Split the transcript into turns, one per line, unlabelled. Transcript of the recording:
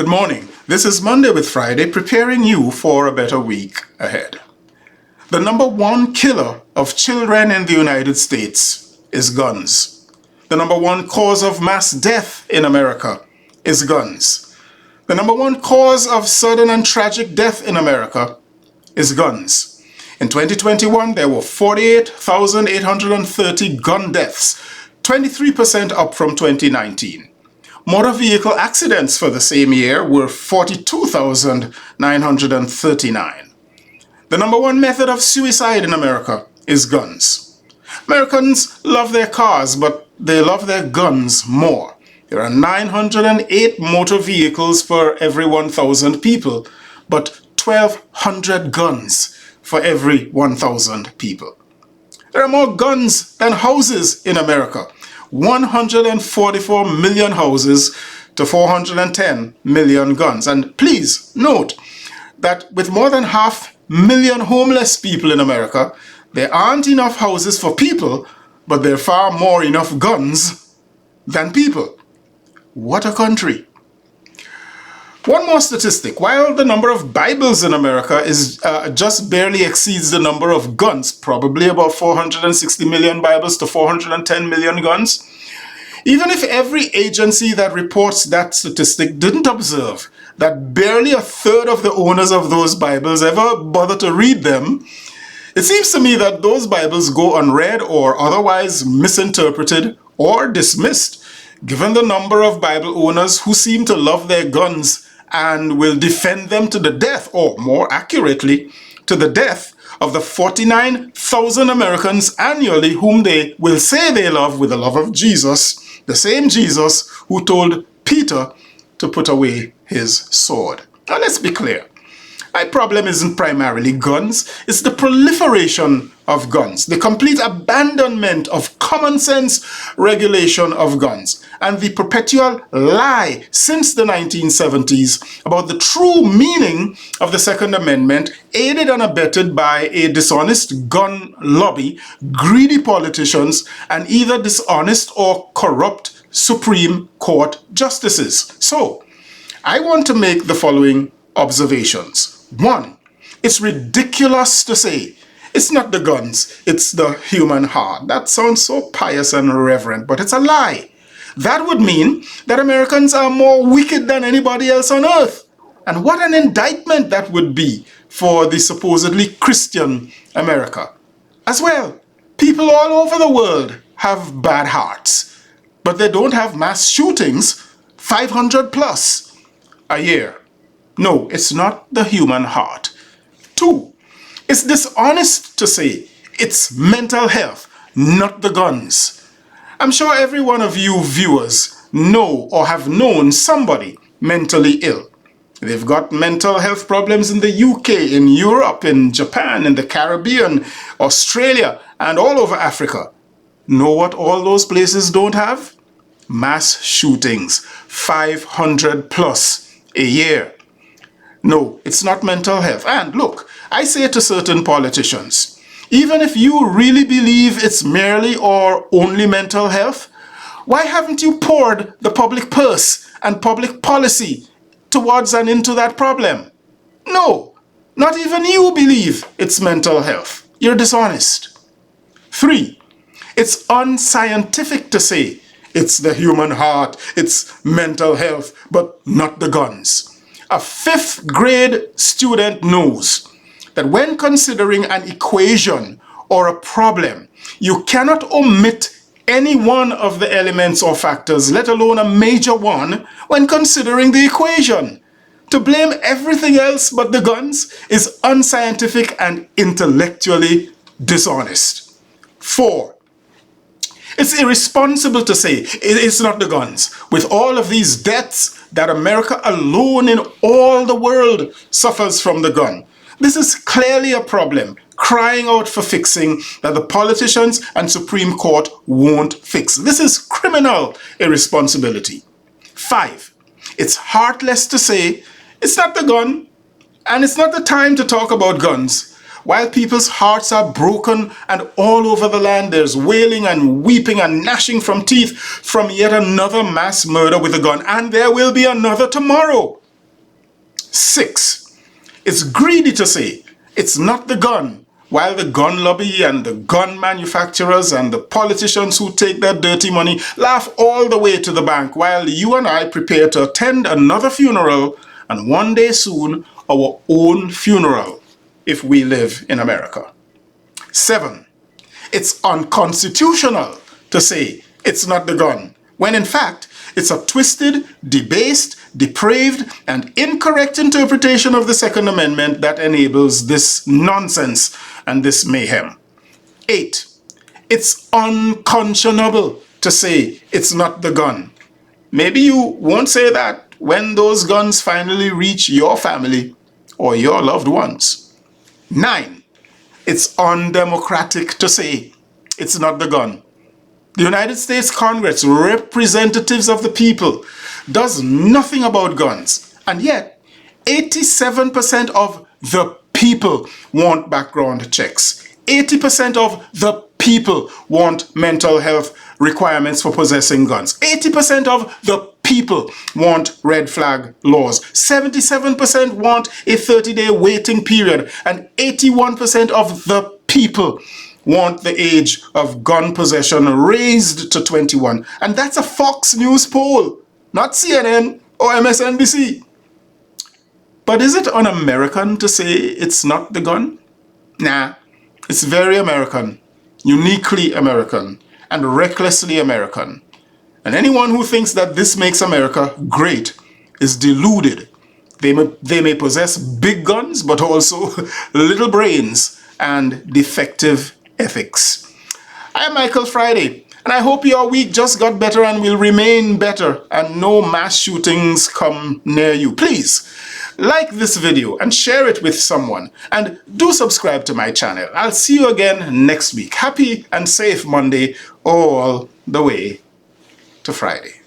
Good morning. This is Monday with Friday, preparing you for a better week ahead. The number one killer of children in the United States is guns. The number one cause of mass death in America is guns. The number one cause of sudden and tragic death in America is guns. In 2021, there were 48,830 gun deaths, 23% up from 2019. Motor vehicle accidents for the same year were 42,939. The number one method of suicide in America is guns. Americans love their cars, but they love their guns more. There are 908 motor vehicles for every 1,000 people, but 1,200 guns for every 1,000 people. There are more guns than houses in America. 144 million houses to 410 million guns. And please note that with more than 500,000 homeless people in America, there aren't enough houses for people, but there are far more enough guns than people. What a country. One more statistic. While the number of Bibles in America is just barely exceeds the number of guns, probably about 460 million Bibles to 410 million guns, even if every agency that reports that statistic didn't observe that barely a third of the owners of those Bibles ever bother to read them, it seems to me that those Bibles go unread or otherwise misinterpreted or dismissed, given the number of Bible owners who seem to love their guns and will defend them to the death, or more accurately, to the death of the 49,000 Americans annually whom they will say they love with the love of Jesus, the same Jesus who told Peter to put away his sword. Now let's be clear. My problem isn't primarily guns, it's the proliferation of guns, the complete abandonment of common sense regulation of guns, and the perpetual lie since the 1970s about the true meaning of the Second Amendment, aided and abetted by a dishonest gun lobby, greedy politicians, and either dishonest or corrupt Supreme Court justices. So, I want to make the following observations. 1, it's ridiculous to say it's not the guns, it's the human heart. That sounds so pious and reverent, but it's a lie. That would mean that Americans are more wicked than anybody else on earth. And what an indictment that would be for the supposedly Christian America. As well, people all over the world have bad hearts, but they don't have mass shootings, 500 plus a year. No, it's not the human heart. 2, it's dishonest to say it's mental health, not the guns. I'm sure every one of you viewers know or have known somebody mentally ill. They've got mental health problems in the UK, in Europe, in Japan, in the Caribbean, Australia, and all over Africa. Know what all those places don't have? Mass shootings, 500 plus a year. No, it's not mental health. And look, I say to certain politicians, even if you really believe it's merely or only mental health, why haven't you poured the public purse and public policy towards and into that problem? No, not even you believe it's mental health. You're dishonest. 3, it's unscientific to say it's the human heart, it's mental health, but not the guns. A 5th grade student knows that when considering an equation or a problem, you cannot omit any one of the elements or factors, let alone a major one, when considering the equation. To blame everything else but the guns is unscientific and intellectually dishonest. 4, it's irresponsible to say it's not the guns. With all of these deaths that America alone in all the world suffers from the gun. This is clearly a problem, crying out for fixing, that the politicians and Supreme Court won't fix. This is criminal irresponsibility. 5, it's heartless to say it's not the gun, and it's not the time to talk about guns. While people's hearts are broken and all over the land there's wailing and weeping and gnashing from teeth from yet another mass murder with a gun, and there will be another tomorrow. 6. It's greedy to say it's not the gun, while the gun lobby and the gun manufacturers and the politicians who take their dirty money laugh all the way to the bank while you and I prepare to attend another funeral and one day soon our own funeral if we live in America. 7. It's unconstitutional to say it's not the gun, when in fact it's a twisted, debased, depraved, and incorrect interpretation of the Second Amendment that enables this nonsense and this mayhem. 8. It's unconscionable to say it's not the gun. Maybe you won't say that when those guns finally reach your family or your loved ones. 9. It's undemocratic to say it's not the gun. The United States Congress, representatives of the people, does nothing about guns. And yet, 87% of the people want background checks. 80% of the people want mental health requirements for possessing guns. 80% of the people want red flag laws. 77% want a 30-day waiting period. And 81% of the people want the age of gun possession raised to 21. And that's a Fox News poll, not CNN or MSNBC. But is it un-American to say it's not the gun? Nah, it's very American, uniquely American, and recklessly American. And anyone who thinks that this makes America great is deluded. They may possess big guns, but also little brains and defective ethics. I am Michael Friday, and I hope your week just got better and will remain better and no mass shootings come near you. Please like this video and share it with someone, and do subscribe to my channel. I'll see you again next week. Happy and safe Monday all the way to Friday.